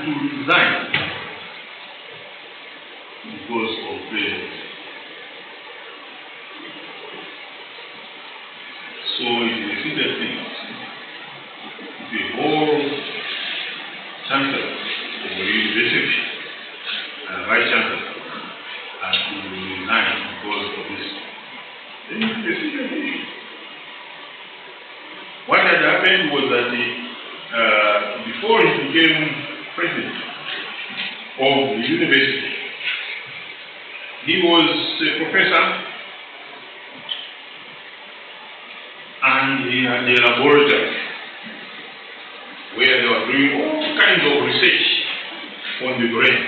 had to resign because of so it is a serious thing. The whole chancellor of the university and vice chancellor had to resign because of this. Then it is a serious issue. What had happened was that before he became president of the university, he was a professor and he had a laboratory where they were doing all kinds of research on the brain.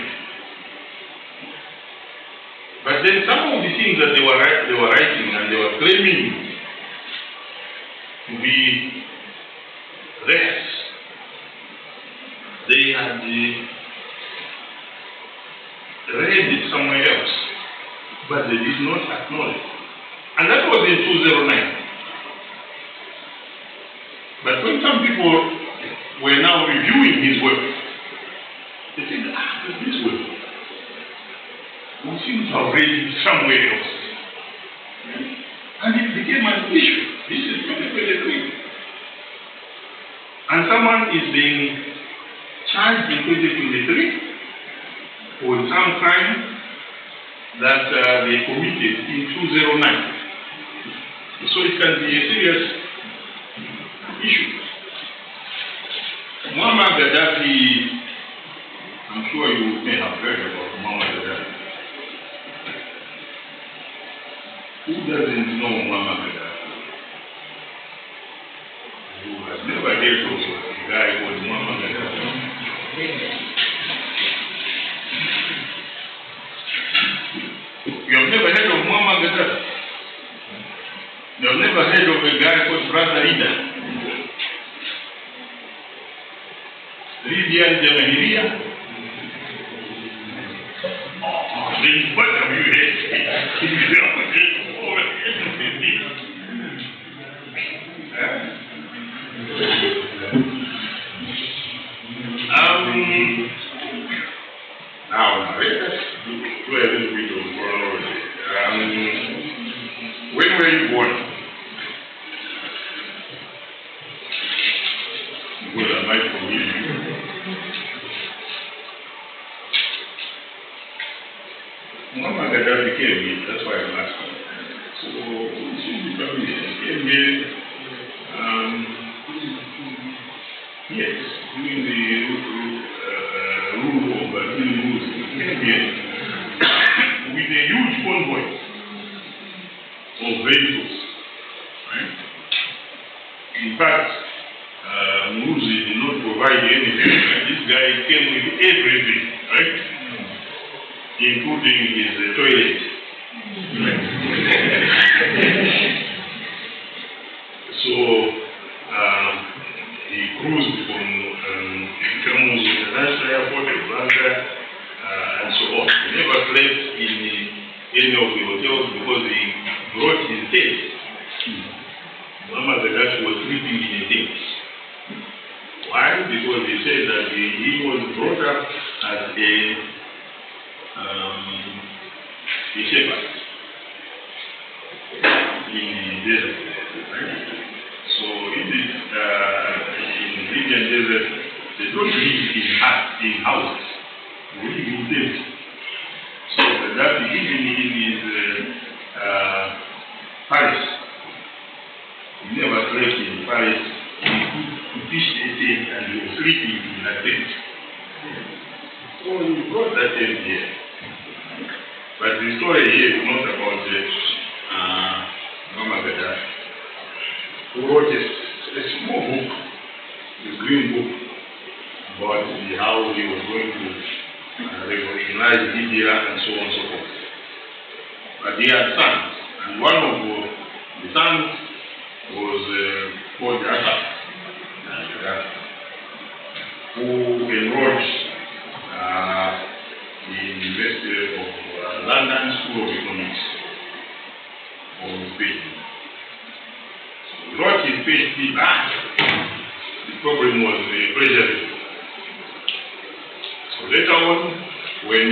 But then some of the things that they were writing and they were claiming to be theirs, they had read it somewhere else, but they did not acknowledge. And that was in 2009. But when some people were now reviewing his work, they said, this work, we seem to have read it somewhere else. And it became an issue. This is 2023. And someone is being charged in 2023 for some crime that they committed in 2009. So it can be a serious issue. Muammar Gaddafi, I'm sure you may have heard about Muammar Gaddafi. Who doesn't know Muammar Gaddafi? Who has never heard of a guy called Muammar Gaddafi? You have never heard of Muammar Gaddafi? You have never heard of a guy called Brother Ida? Libyan Jamahiriya? Then what have you heard? Now, let us do a little bit of chronology. When were you born? Well, I might forgive you. Muammar Gaddafi came here, that's why I'm asking. So, it should be probably he came here, yes, during the rule of Muslim. He came here with a huge convoy of vehicles, right? In fact, Muzi did not provide anything. This guy came with everything, right? Including his toilet. So he cruised from Camus International Airport in Blanca and so on. He never slept in any of the hotels because he brought his tent. Muammar Gaddafi was sleeping in a tent. Why? Because he said that he was brought up as a shepherd in the desert. Right? So in the Libyan desert, they don't live in houses. They live in tents. So Gaddafi, even in his Paris, he never slept in Paris. He pitched a tent and he was sleeping in a tent. So he brought that tent here. But the story here is not about Muammar Gaddafi, who wrote a small book, the Green Book, about how he was going to revolutionize Libya and so on and so forth. But he had sons, and one of the sons was called Assad, who enrolled the University of London School of Economics on his PhD. So he wrote his PhD back. The problem was the plagiarism. Later on, when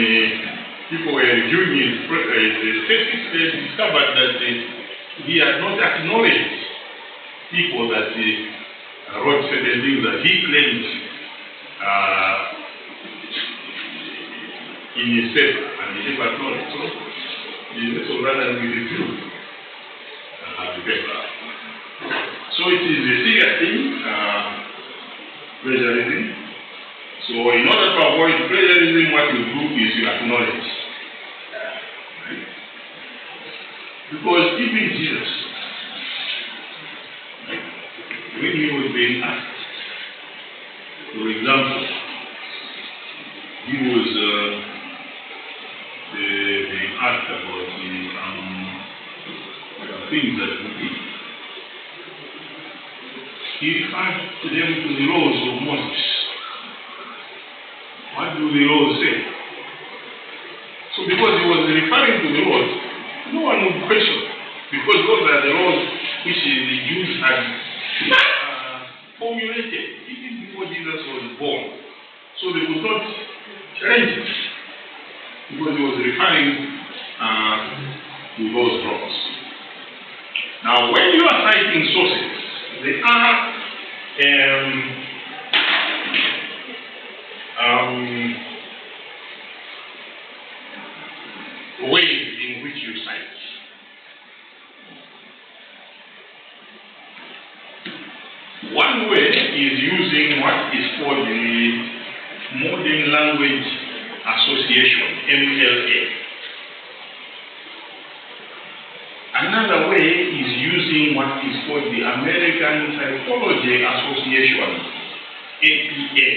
people were reviewing his statistics, they discovered that he had not acknowledged people that wrote certain things that he claimed in his paper, and he never acknowledged. So rather we review the paper. So it is a serious thing, plagiarism. So in order to avoid plagiarism, what you do is you acknowledge. Right? Because even Jesus, right, when he was being asked, for example, he was being asked about the things that we did. He referred to them to the laws of Moses. What do the laws say? So because he was referring to the laws, no one would question. Because those are the laws which the Jews had formulated even before Jesus was born. So they could not change it. Because he was referring to those laws. Now when you are citing sources, they are ways in which you cite. One way is using what is called the Modern Language Association, MLA. Another way is using what is called the American Psychology Association, APA.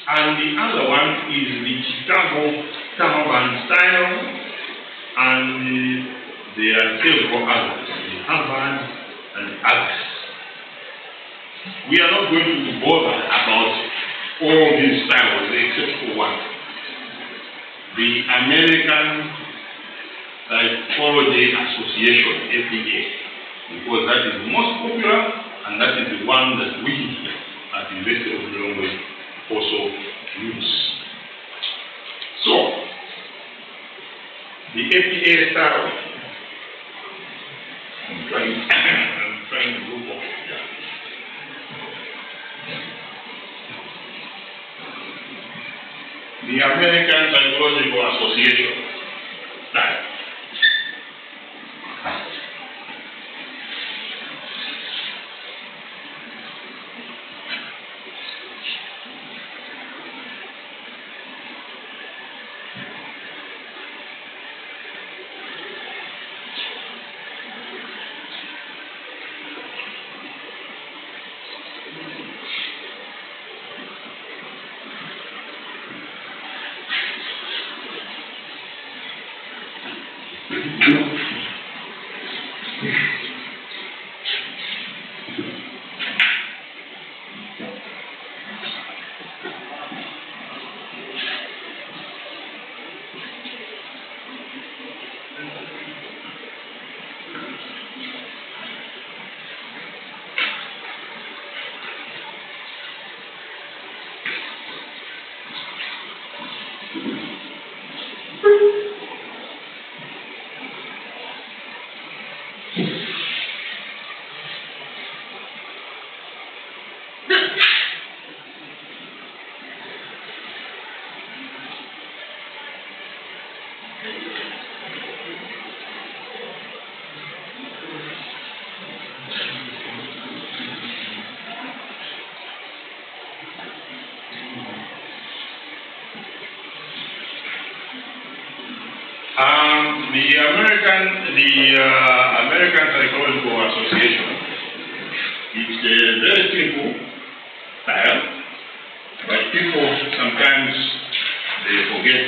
And the other one is the Chicago Caravan Style, and there are several others, the Harvard and others. We are not going to bother about all these styles except for one. The American Psychology Association, APA, because that is the most popular and that is the one that we at the University of Lilongwe also use. So, the APA style, I'm trying to go for it. Yeah. The American Psychological Association style. The American Psychological Association, it's a very simple style, but people sometimes they forget.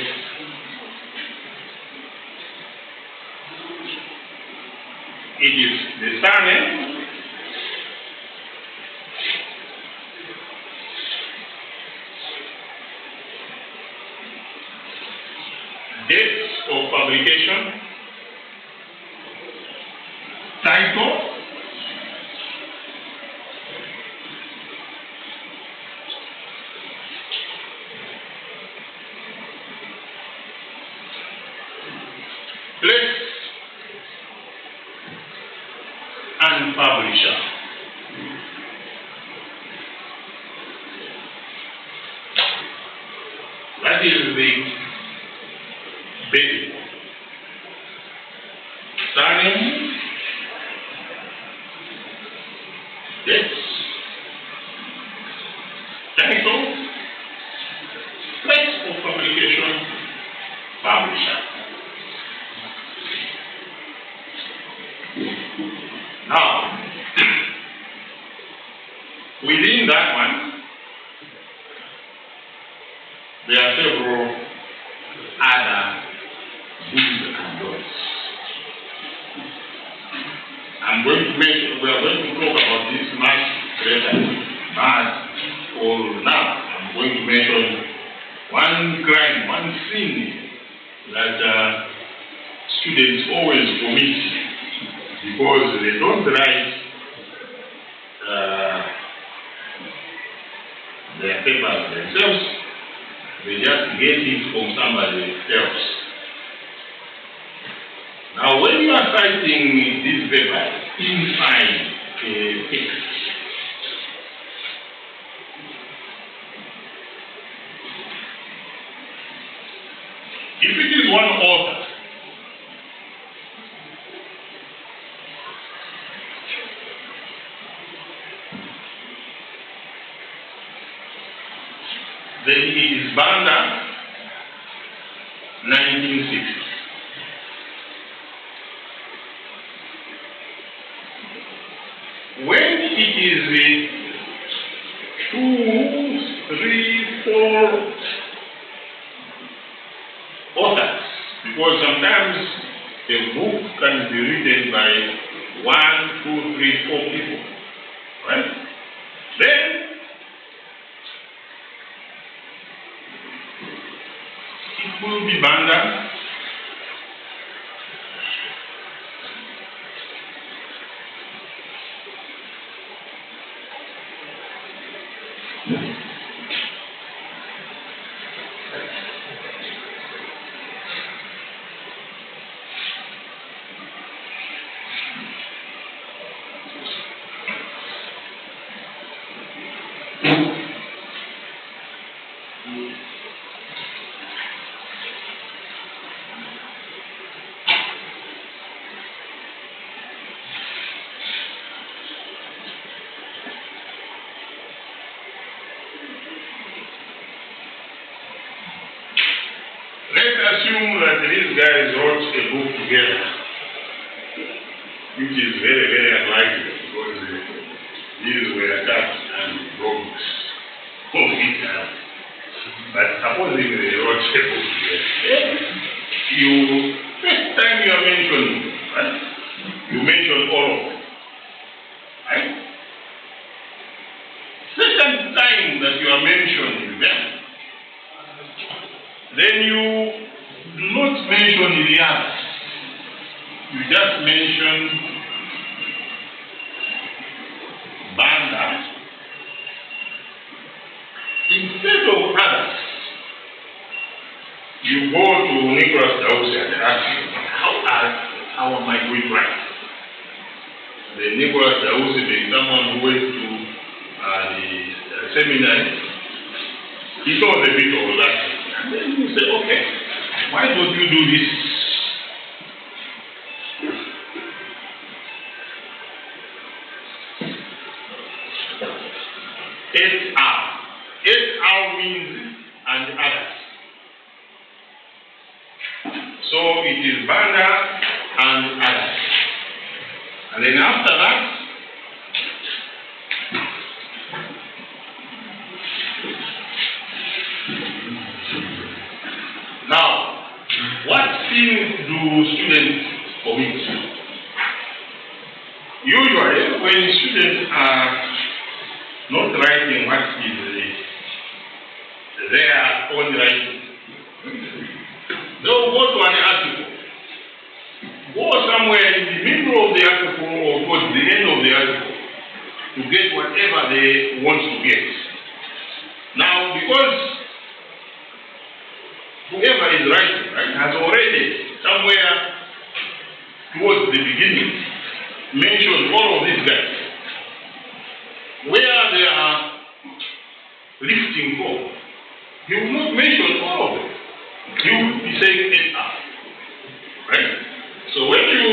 It is the surname, date of publication, title, That is the basic. Surname, yes, title, place of publication, publisher. Now, within that one, there are several other do's and don'ts. We are going to talk about this much but for now, I'm going to mention one crime, one sin that students always commit because they don't write their papers themselves, they just get it from somebody else. Now, when you are citing this paper inside a text, if it is one author, then it is Banda 1960. When it is 2, 3, 4 authors, because sometimes a book can be written by 1, 2, 3, 4 people, right? Then it will be Banda assume that these guys wrote a book together, which is very, very unlikely because these were attached and wrote of each other. But supposing they wrote a book together, first time you are mentioning, right? You mention all of them, right? Second time that you are mentioning them, then you do not mention the others. You just mention Banda instead of others. You go to Nicholas Dausi and ask him, how am I going to write? The Nicholas Dausi being someone who went to the seminary, he saw the bit of that. And then you say, okay, why don't you do this? SR. SR means and others. So it is Banda and others. And then after that, now, what things do students commit? Usually, when students are not writing what is their own writing, they will go to an article. Go somewhere in the middle of the article or towards the end of the article to get whatever they want to get. Now, because whoever is writing, right, has already somewhere towards the beginning mentioned all of these guys. Where they are lifting from, he will not mention all of them. He will be saying 8 hours. Right? So when you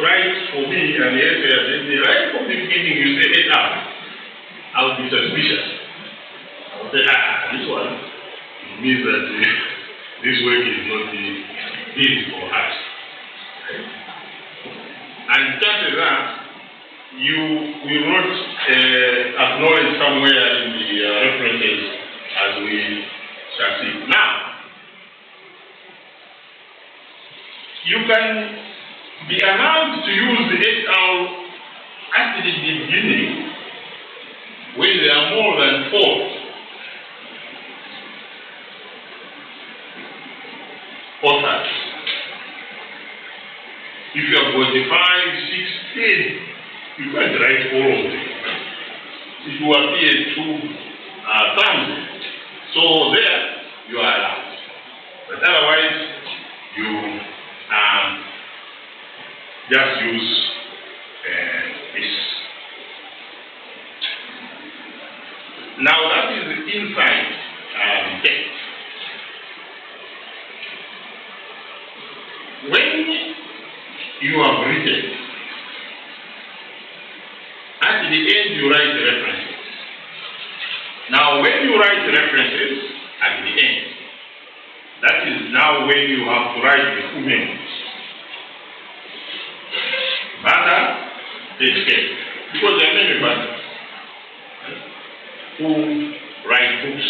write for me and the essay, right from the beginning you say 8 hours, I will be suspicious. I will say, this one, it means that this work is not easy or hard. Right? And chances are, you will not acknowledge somewhere in the references as we shall see. Now, you can be allowed to use the 8 hour at the beginning when there are more than 4 authors. If you have got 5, 6, 10, you can't write all of them. It will appear too clumsy. So there, you are allowed. But otherwise, you just use this. Now that is inside the text. When you have written, at the end you write the references. Now when you write the references at the end, that is now when you have to write the full name. Banda escape. Because there are many banders who write books.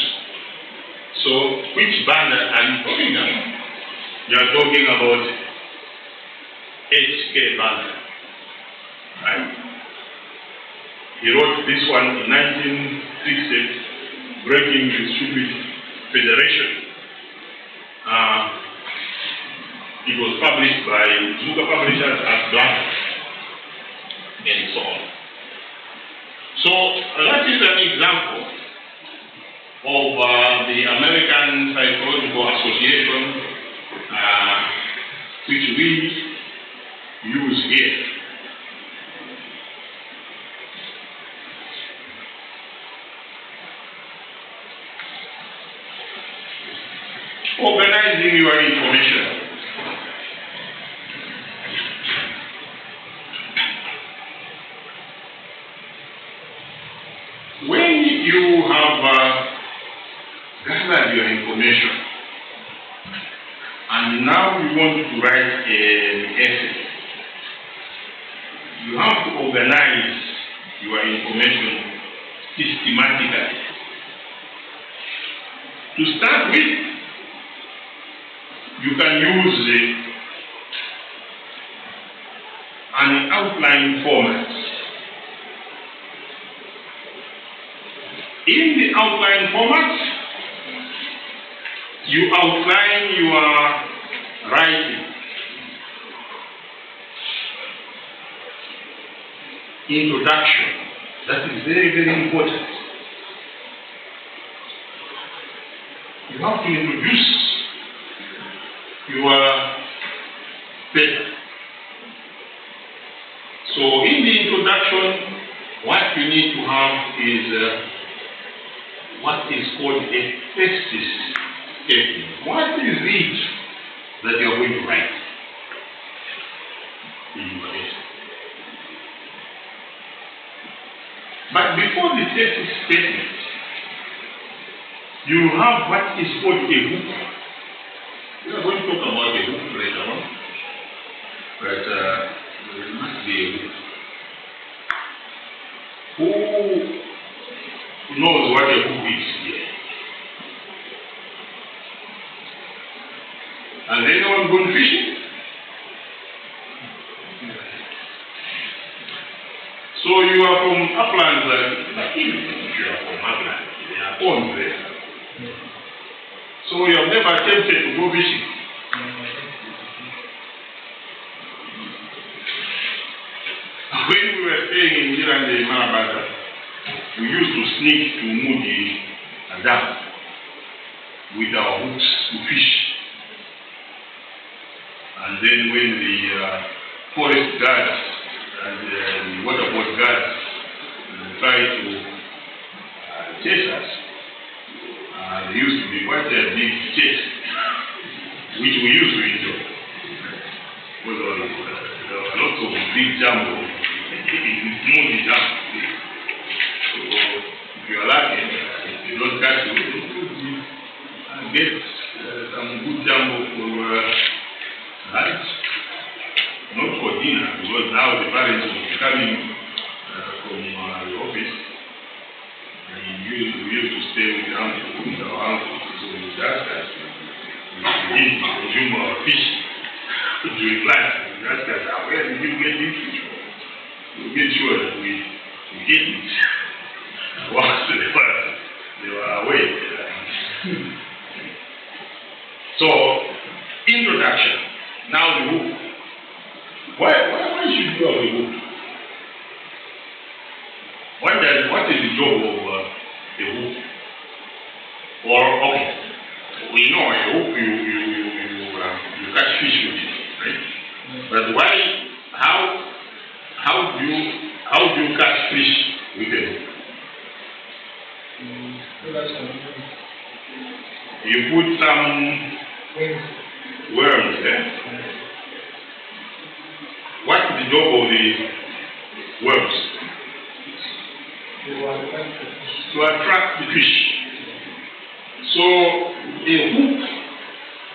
So which banda are you talking about? You are talking about H.K. Banda. Right? He wrote this one in 1960, Breaking the Stupid Federation. It was published by Zuka Publishers as Black, and so on. So that is an example of the American Psychological Association, which we use here. Organizing your information. When you have gathered your information and now you want to write an essay, you have to organize your information systematically. To start with, you can use an outline format. In the outline format, you outline your writing. Introduction. That is very, very important. You have to introduce your paper. So in the introduction, what you need to have is what is called a thesis statement. What is it that you are going to write in your essay? But before the thesis statement, you have what is called a hook. We are going to talk about a hook later on, but there must be a hook. Who knows what a hook is here? Has anyone gone fishing? So you are from uplands, like even if you are from uplands, there are ponds there. So you have never attempted to go fishing. When we were staying in Jirande, Marabada, we used to sneak to Mudi and Dam with our hooks to fish. And then when the forest guards and the water board guards tried to chase us, used to be quite a big chest, which we used to enjoy. There were lots of big jumbo, movie jumbo. So if you are lucky, if you don't catch it, you get some good jumbo for lunch, not for dinner, because now the parents will be coming from the office. We used to stay with our uncle, so we just begin to consume our fish during lunch. We ask us, where did you get this fish from? We made sure that we get it once they were away. So, introduction. Now the hook. Why should you have a hook? What is the job of a hook? Or, okay, we know a hook, you catch fish with it, right? But why, how do you catch fish with a hook? You put some worms there. What's the job of the worms? To attract the fish. So a hook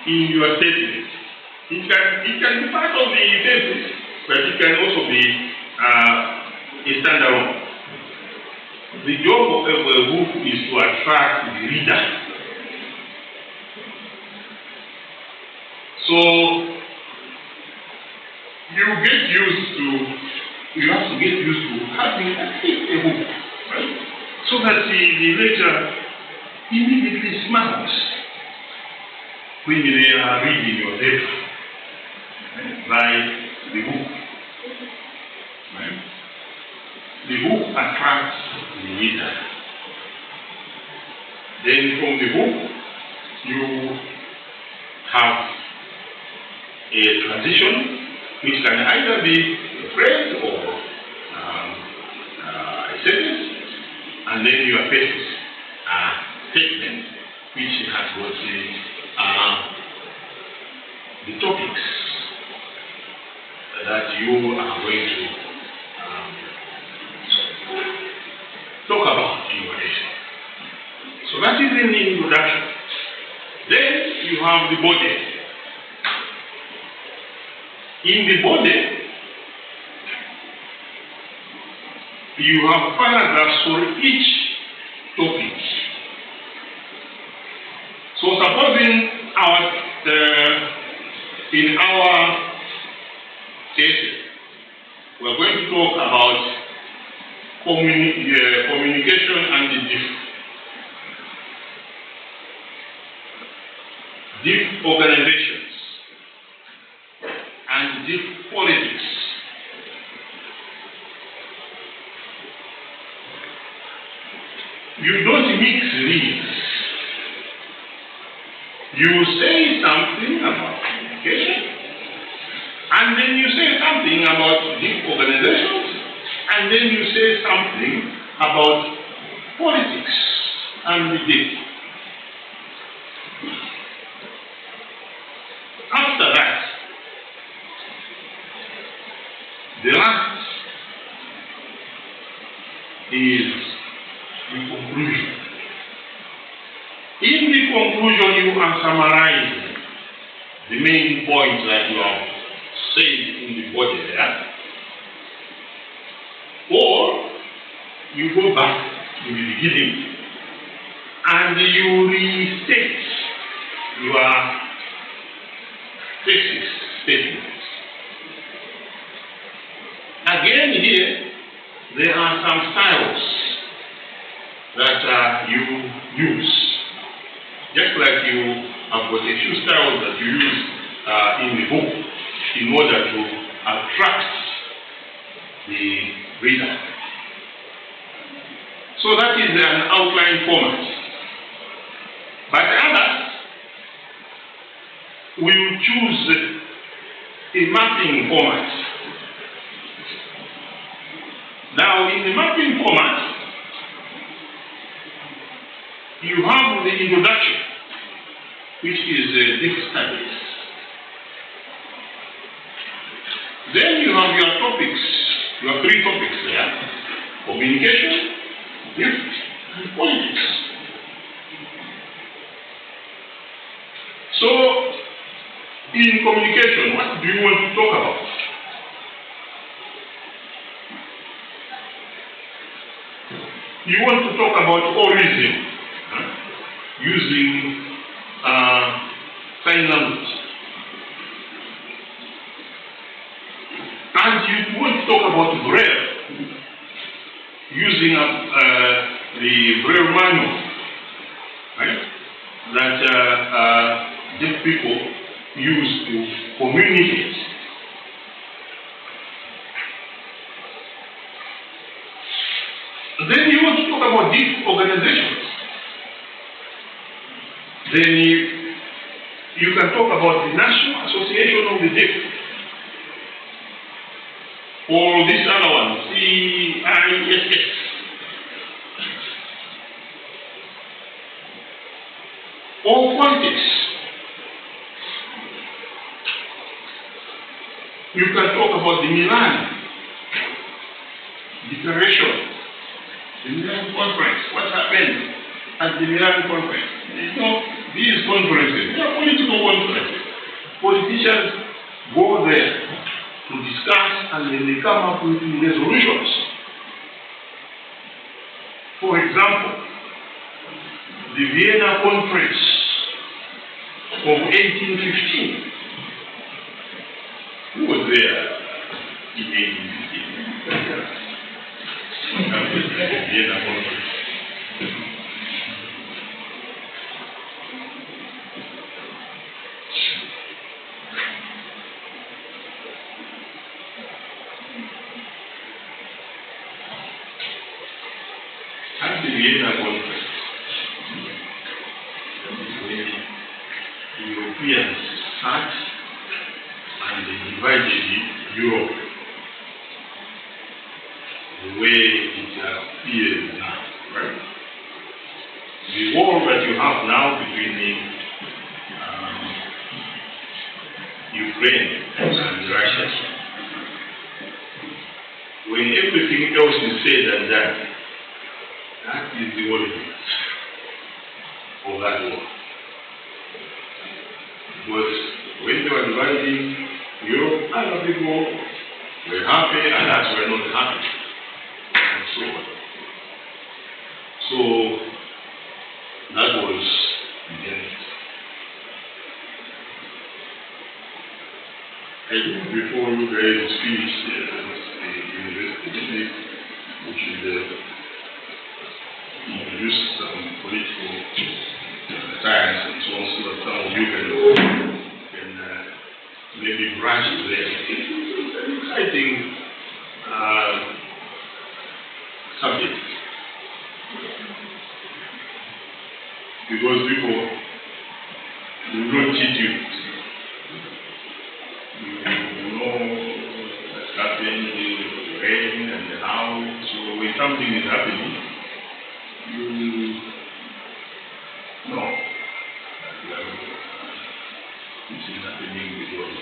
in your statement, it can be part of the thesis, but it can also be a standalone. The job of a hook is to attract the reader. So you have to get used to having a hook, right? So that the reader immediately smiles when they are reading your paper, right? By the hook. Right? The hook attracts the reader. Then from the hook, you have a transition which can either be a phrase or a sentence, and then your thesis statement which has got the topics that you are going to talk about in your essay. So that is in the introduction. Then you have the body. In the body, you have paragraphs for each topic. So supposing in our essay, we are going to talk about communication and the deep organizations and deep politics. You don't mix these. You say something about communication, and then you say something about deep organizations, and then you say something about politics and the deep. After that, the last is the conclusion. In the conclusion, you are summarizing the main points that you have said in the body there. Or you go back to the beginning and you restate your thesis statement. Again, here there are some styles that you use. Just like you have got a few styles that you use in the book in order to attract the reader. So that is an outline format. But others will choose a mapping format. Now, in the mapping format, you have the introduction, which is deep studies. Then you have your topics. You have 3 topics there: communication, gift, and politics. So, in communication, what do you want to talk about? You want to talk about origin, using sign language. And you want to talk about Braille, using the Braille manual, right? That deaf people use to communicate. Then you want to talk about these organizations. Then you can talk about the National Association of the Deaf, or this other one, CISS. Or politics. You can talk about the Milan Declaration, the Milan Conference. What happened at the Milan Conference? You know, these conferences, they are political conferences. Politicians go there to discuss, and then they come up with resolutions. For example, the Vienna Conference of 1815. Who was there in 1815? The Vienna Conference. At the Vienna Conference, the Europeans sat and they divided Europe the way it appears now, right? The war that you have now between Ukraine and Russia, when everything else is said and done, that is the origin of that war. Because when they were dividing Europe, other people were happy and others were not happy, and so on. So that was the end. I think before you guys finished the university, we should introduce some political science and so on, so that some of you can maybe branch there. It's an exciting subject, because people will not cheat you. You know what's happening, the rain and the how. So when something is happening, you know this is happening because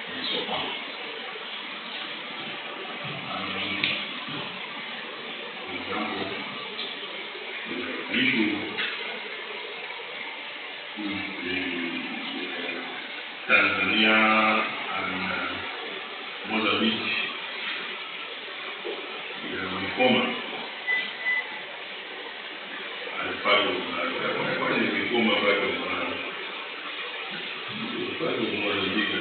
and so on. For example, the issue with the Tanzania and Mozambique, Mikoma, as part of what is Mikoma part of Mozambique?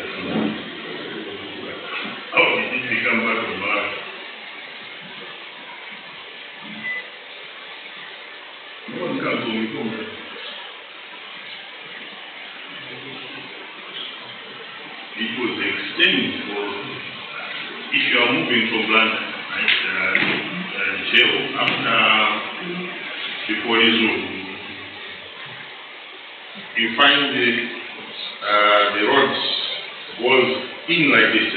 How did it become part of Malawi? No one comes to Mikoma. It was exchanged for, if you are moving from London, jail after the police room, you find the roads was in like this,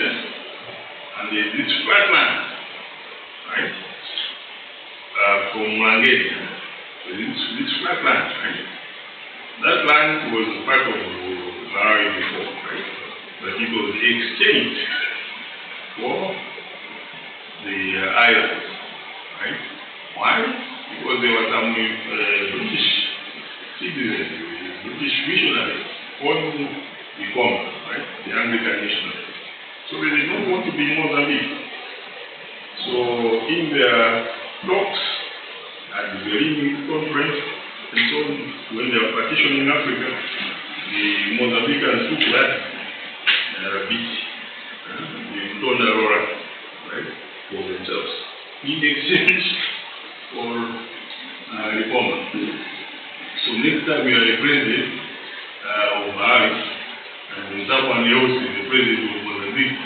and there's this flat land, right? From Mangere, so this flat land, right? That land was part of Malawi before, right? But it was exchanged for the islands, right? Why? Because there were some British citizens, British missionaries on the Congo, right? The Anglican missionaries. So they did not want to be in Mozambique. So in their talks at the Berlin conference, and so when they were partitioning Africa, the Mozambicans took that bit, the Tonarora, right, for themselves, in exchange for reform. So next time we are the president of Malawi, and someone else is the president of Mozambique,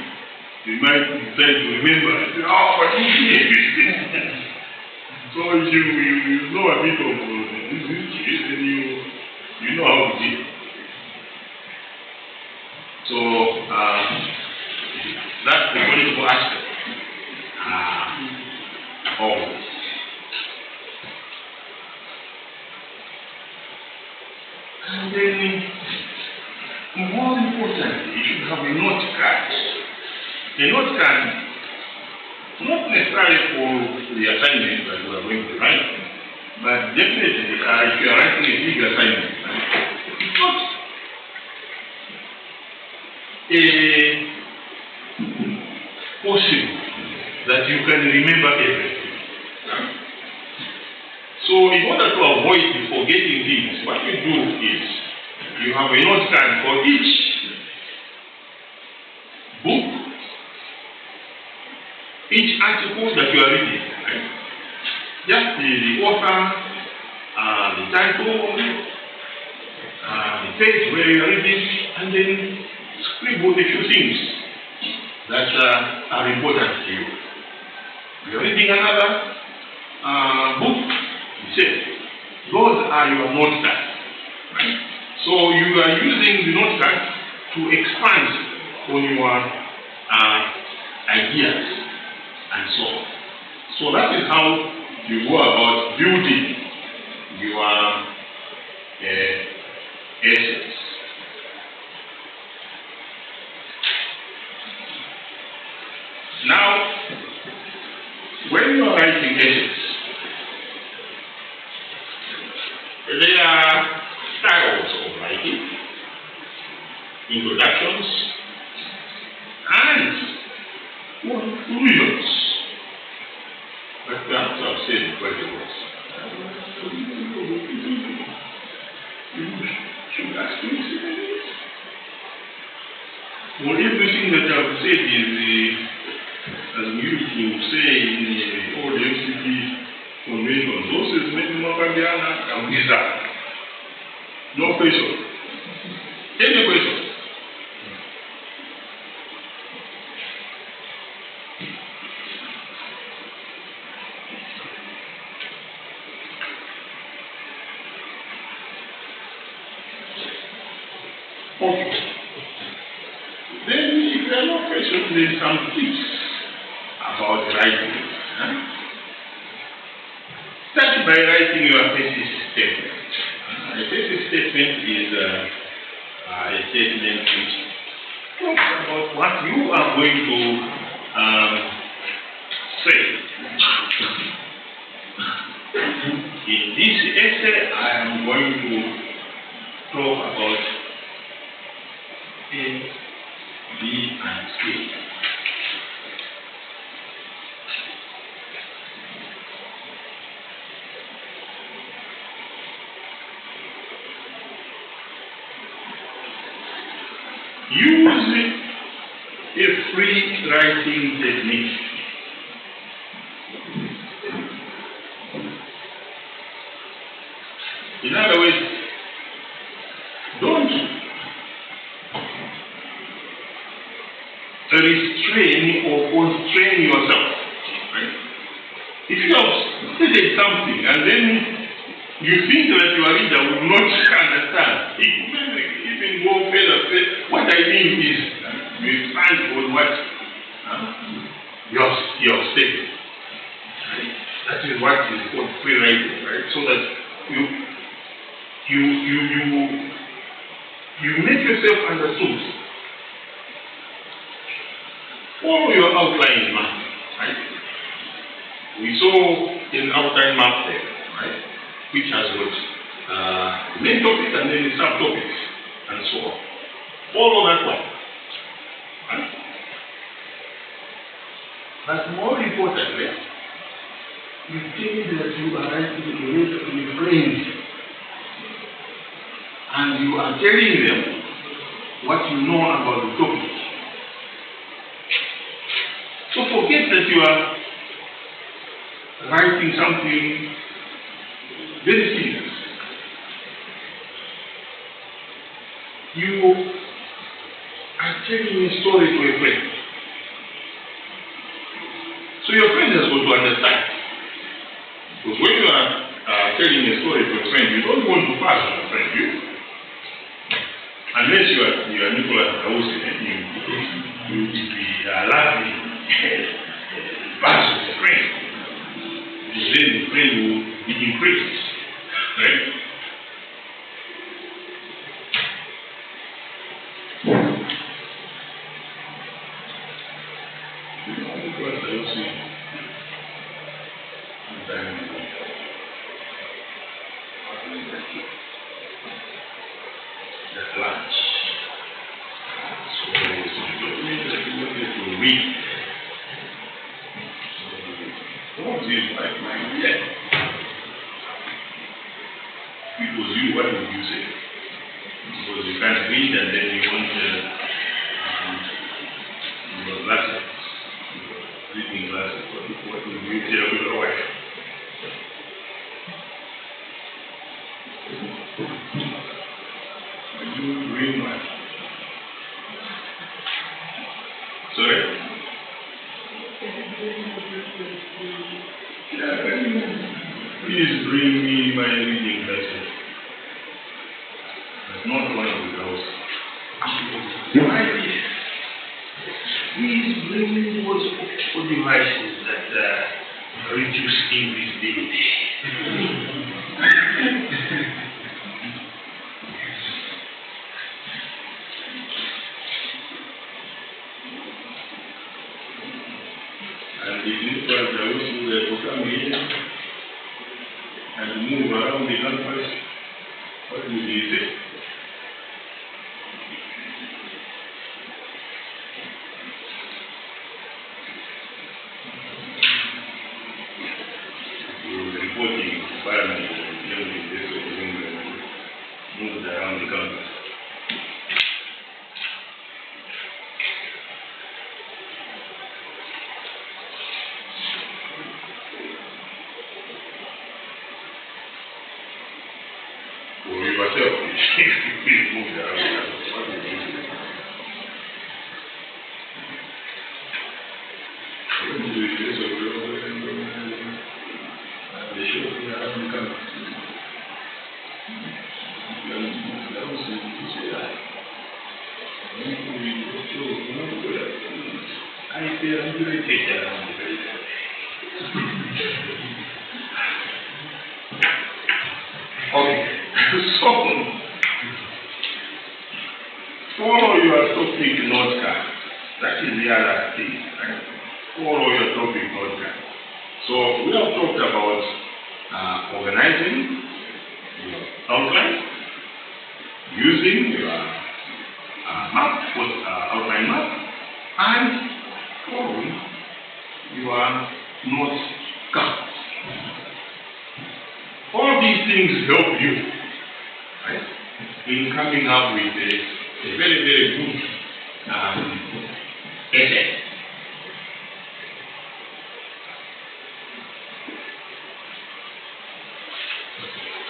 you might decide to remember and say, oh, but you did. So if you know a bit of this history, then you know how it is. So that's the political aspect of this. And then, more importantly, you should have a note card. A note card, not necessarily for the assignment that you are going to write, but definitely if you are writing a big assignment, it's not possible that you can remember everything. So in order to avoid forgetting things, what you do is you have a note card for each book, each article that you are reading, right? Just the author, the title, the page where you are reading, and then scribble a few things that are important to you. You are reading another book, you say, those are your note cards, right? So you are using the note card to expand on your ideas and so on. So that is how you go about building your essays. Now, when you are writing essays, there are styles of writing, introductions, and conclusions. But perhaps I've said quite a lot. You should ask me for everything that I've said is as we used to say in all the MCP conventions, those is Metimakandiana and Giza. No question. Any question? Okay. Then if there are no questions, there is some tips about writing. Start by writing your thesis statement. A thesis statement is a statement which talks about what you are going to say. In this essay, I am going to talk about A, B, and C. Use a free writing technique. In other words, don't restrain or constrain yourself. Right? If you have stated something and then you think that your reader will not understand, it may even go further. What I mean is, you expand on what you have stated. Right? That is what is called free writing, right? So that you make yourself understood. Follow your outline map, right? We saw in outline map there, right? Which has got main topic and then the subtopics and so on. Follow that one. Right? But more importantly, you think that you are writing a letter to your friends and you are telling them what you know about the topic. So forget that you are writing something very serious. You are telling a story to a friend. So your friend has got to understand. Because when you are telling a story to a friend, you don't want to pass on a friend, you. Unless you are Nicholas Kausi, you will be laughing, pass on a friend. Then the friend will be impressed, right? Lunch. So to read. What is my idea? If it was you, what would you say? Because you can't read and then you want your glasses, reading glasses. What would you tell your wife? You read much. Sorry? Please bring me my reading glasses. But not one of the girls. Why? Please bring me those optical devices that reduce invisibility. And if you guys are wishing to come here and move around the campus, what would you say? You were reporting environment and building this or moved around the campus. Or yourself, you moved around the campus. What would you say? Okay, so follow your topic note card. That is the other thing, right? Follow your topic note card. So we have talked about organizing your outline, using your map, outline map, and following your note card. All these things help you, right, in coming up with a very, very good essay.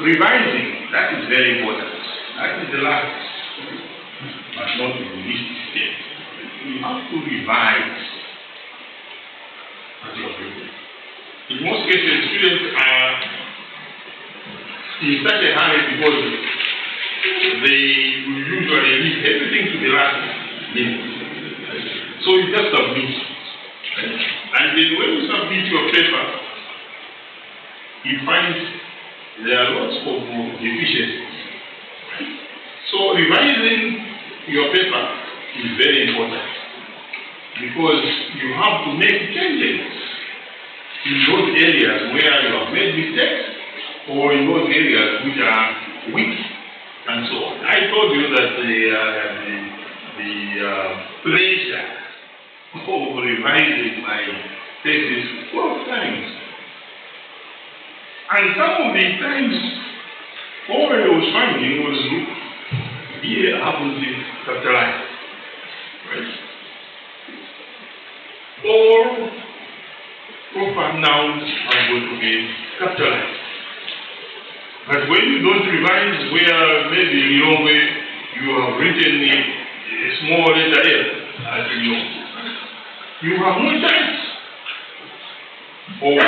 Revising, that is very important. That is the last, but not the least step. You have to revise as your paper. In most cases, students are in such a hurry because they will usually leave everything to the last minute. So you just submit. And And then when you submit your paper, you find there are lots of deficiencies. So revising your paper is very important because you have to make changes in those areas where you have made mistakes or in those areas which are weak and so on. I told you that the pleasure of revising my thesis 12 times. And some of the times, all I was finding was, look, here happens to capitalize, right? All proper nouns are going to be capitalized. But when you don't revise where maybe you have written a small letter L, as you have no chance of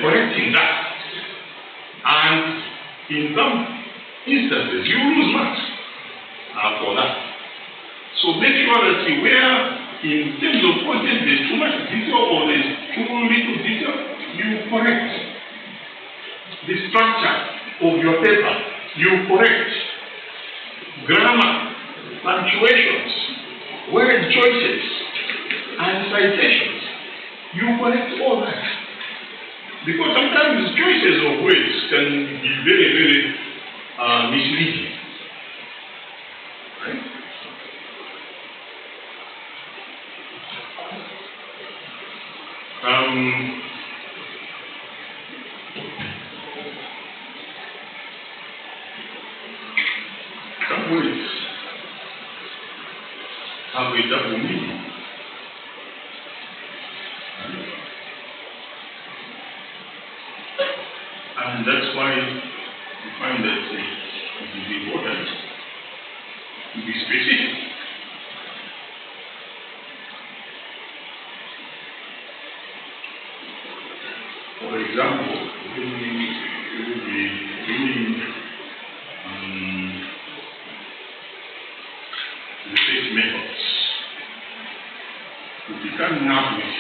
correcting that. And in some instances, you lose marks for that. So make sure that where in terms of content there's too much detail or there's too little detail, you correct. The structure of your paper, you correct. Grammar, punctuations, word choices, and citations, you correct all that. Because sometimes choices of words can be very, very misleading. Right? Some words have a double meaning. And that's why you find that it is important to be specific. For example, when you will be doing research methods, you'll be coming up with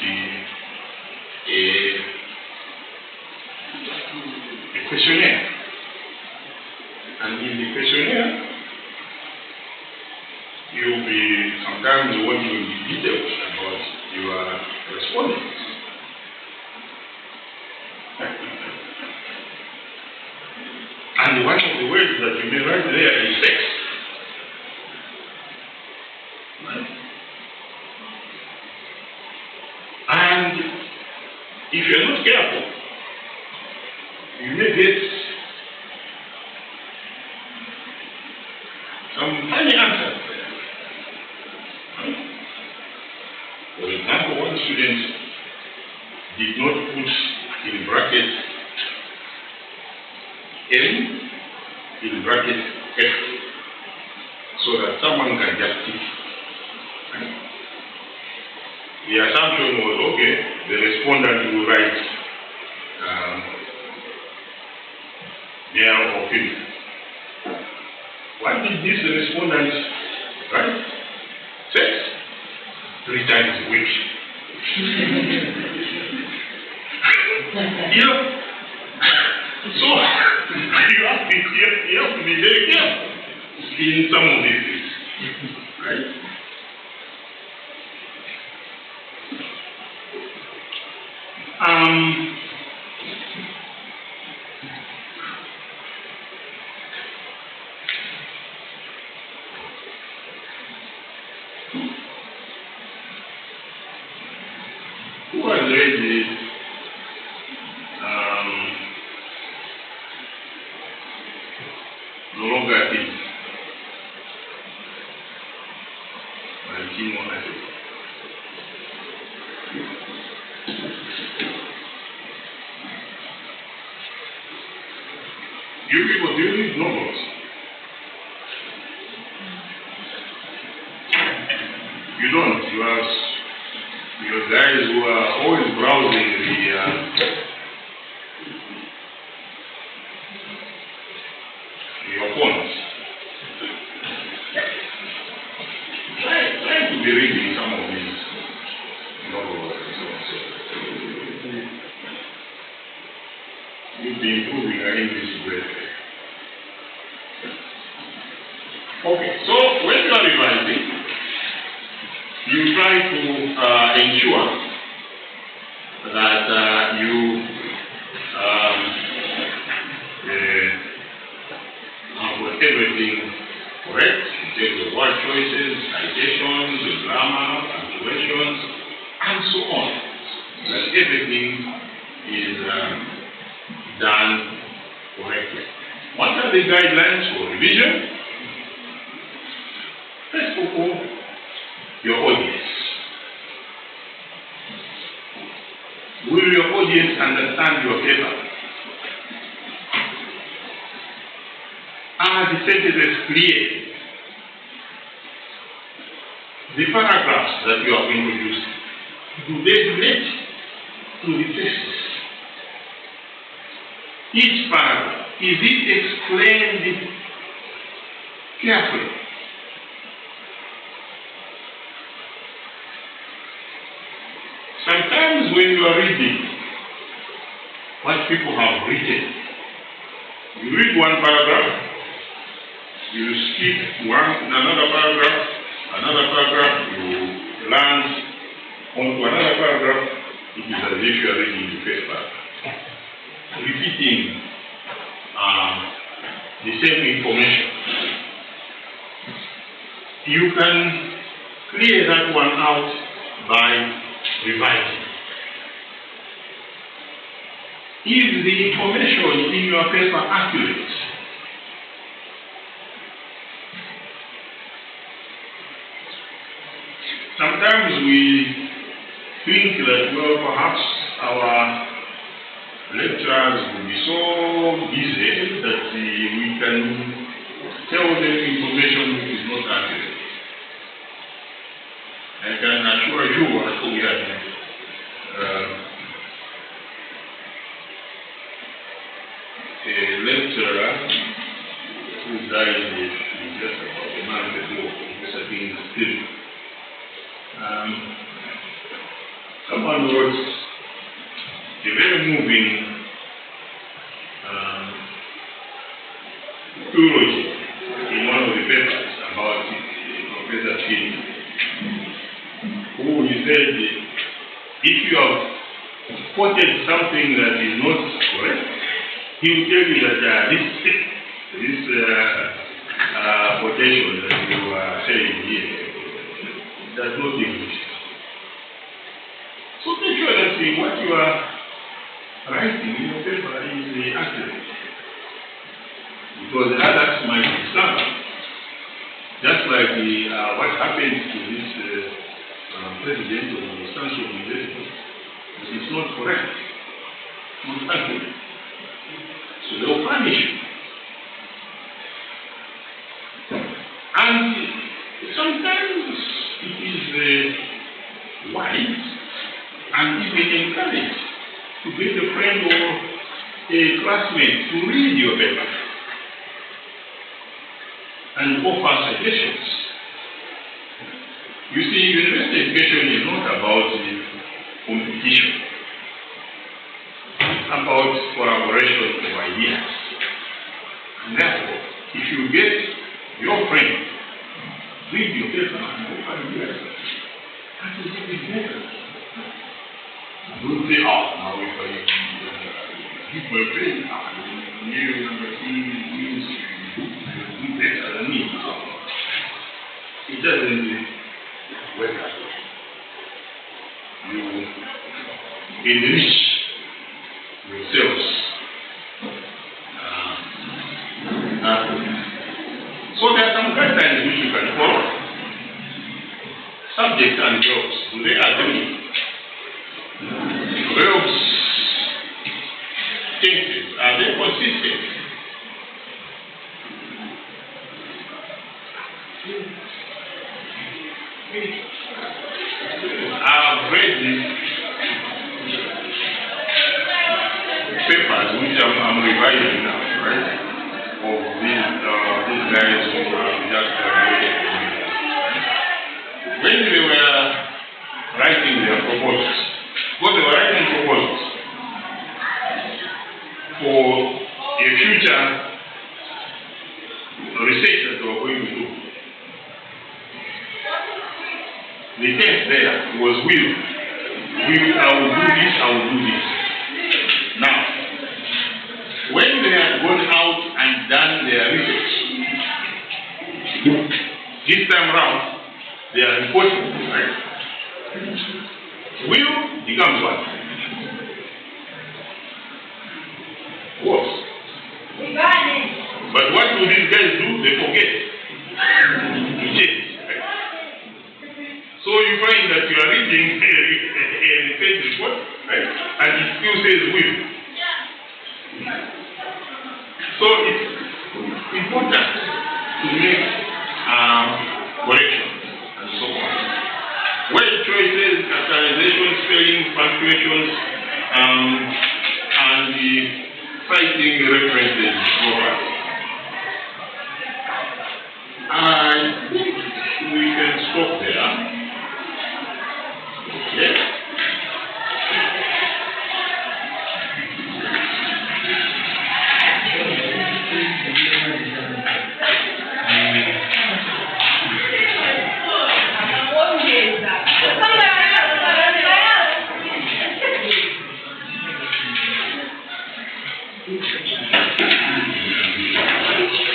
a questionnaire. And in the questionnaire, you'll be sometimes wanting details about your respondents. And one of the words that you may write there is sex. Right? And if you're not careful, you may get some tiny answers. Right? For example, one student did not put in brackets N in bracket F so that someone can just tick. Right? The assumption was, okay, the respondent will write male or female. What did this respondent write? Sex. 3 times a week. You know? So, you have to be very careful in some of these things. Right? Who has read the No Longer a Thing by Timo Ase? You people, do you read novels? You don't. You are guys who are always browsing your phones. Try to be reading some of these will be improving our English greatly. Okay, so when you are revising, you try to ensure that you have got everything correct in terms of word choices, citations, the grammar, punctuations, and so on. That everything is done correctly. What are the guidelines for revision? First of all, your audience. Will your audience understand your paper? Are the sentences clear? The paragraphs that you have introduced, do they relate to the thesis? Each paragraph, is it explained carefully? Sometimes when you are reading what people have written, you read one paragraph, you skip another paragraph, you land onto another paragraph. It is as if you are reading the first paragraph. Repeating the same information. You can clear that one out by revising. Is the information in your paper accurate? Sometimes we think that, well, perhaps our lecturers will be so busy that we can tell them information which is not accurate. I can assure you that we had a lecturer who died just about a month ago, Mr. King Still. Someone wrote a very moving eulogy in one of the papers about Professor King, who he said, if you have quoted something that is not correct, he will tell you that this quotation that you are saying here does not exist. So make sure that what you are writing in your paper is accurate. Because others might discover, just like what happened to this president of the Stanford University, it is not correct, not accurate. So they will punish you. And sometimes it is wise and even encouraged to get a friend or a classmate to read your paper and offer suggestions. You see, university education is not about competition. It's about collaboration of ideas. And therefore, if you get your friend, read your paper and offer ideas, that is even better. Don't say, oh, now if I give my friend, you means do better than me. It doesn't work that way. You enrich yourselves. So there are some guidelines which you can follow. Subject and verbs, do they agree? Verbs, tenses, are they consistent? I've read these papers which I'm revising now, right? Of these guys who have just graduated. When they were writing their proposals, because they were writing proposals for time round, they are important, right? Will becomes what? Worse. But what do these guys do? They forget to change. Right? So you find that you are reading a research report, right? And it still says will. So it's important to make corrections and so on. Word choices, capitalization, spelling, punctuations, and the citing references properly. I think we can stop there. Okay.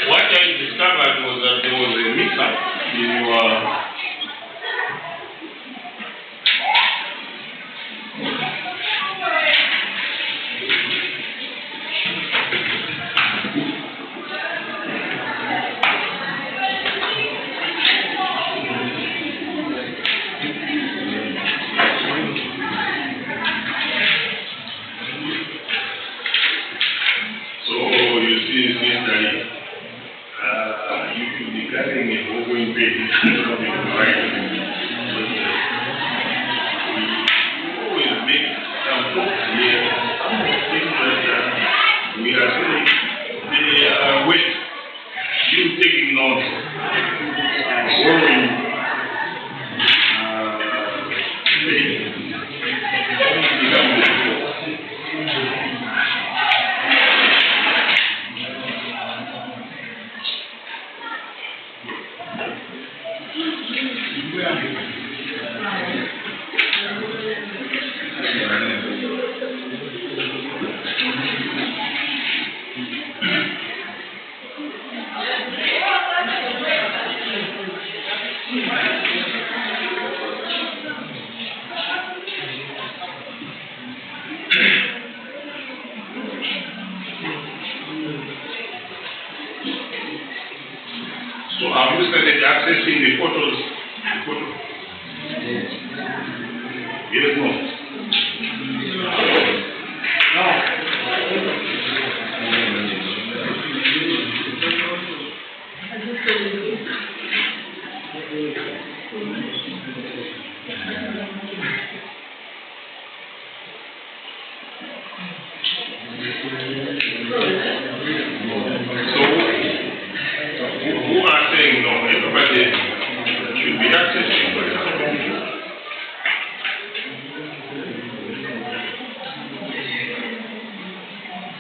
What I discovered was that there was a mix-up in your So have you started accessing the photos? Yes, no.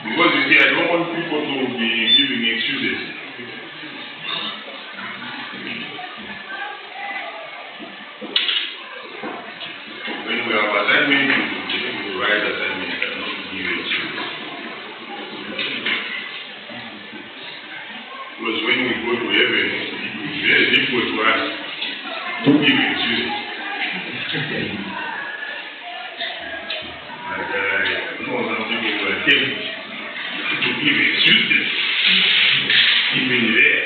Because you see, I don't want people to be giving excuses. When we have assignment, we write assignment and not give excuses. Because when we go to heaven, it's very difficult for us to give excuses. And I know some people who are tempted to give excuses, even there.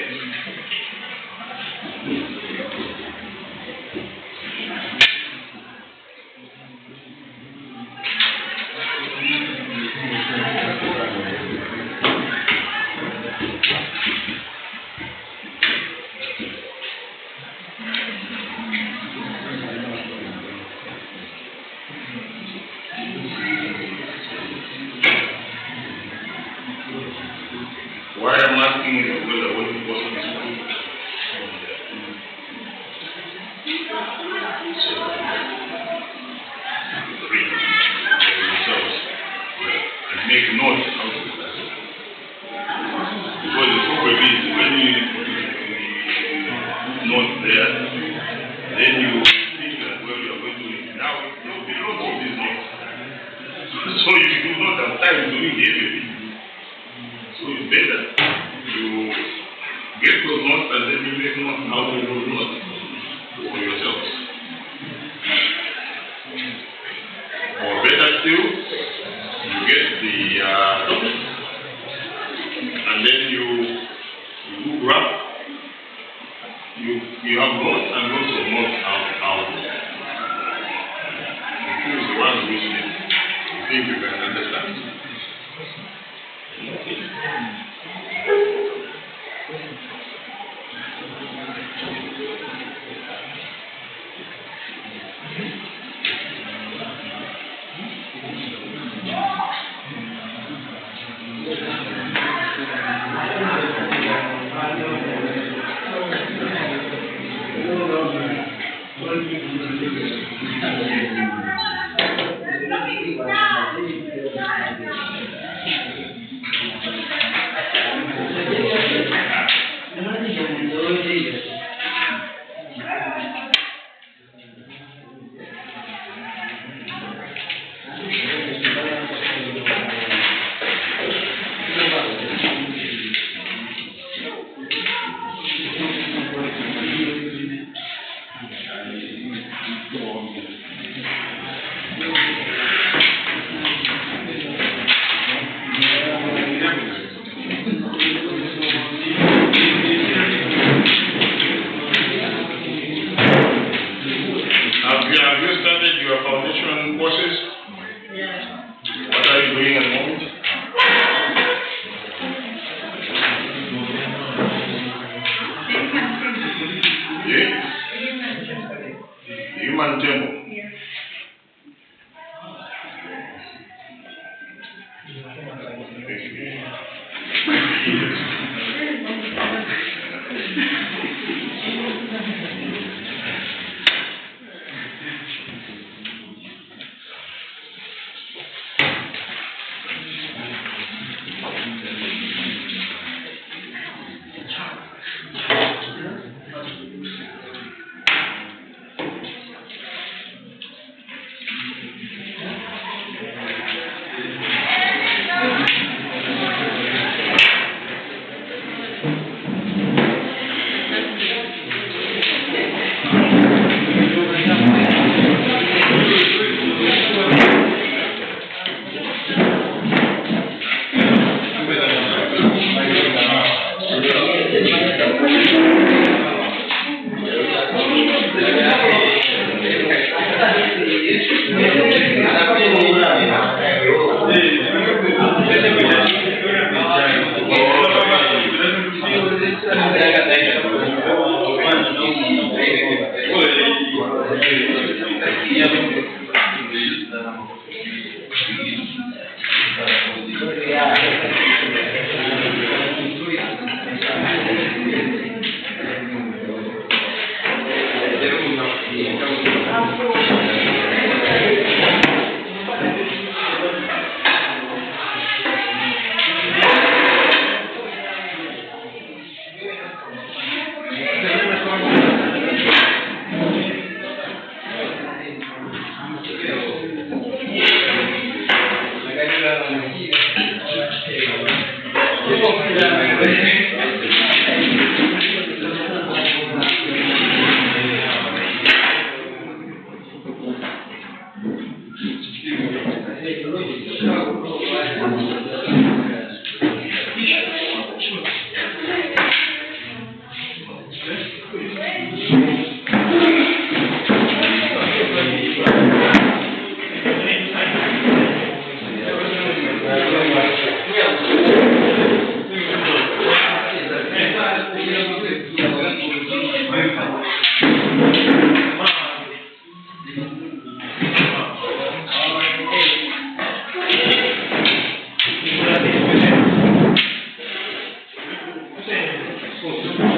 Why I'm asking is because I want to go to school. So, read themselves and make notes out of that. Because the problem is when you put notes there, then you think that well you are going to read. Now there will be lots of these notes. So you do not have time to read everything. So it's better you get those notes and then you make notes how to do notes for yourselves. Or better still, you get the topic and then you do graph. You have notes and lots of notes out there. You choose the ones which you think you can understand. Have you started your foundation courses? Yeah. What are you doing at the moment? Yeah? The human temple. Yeah. Okay.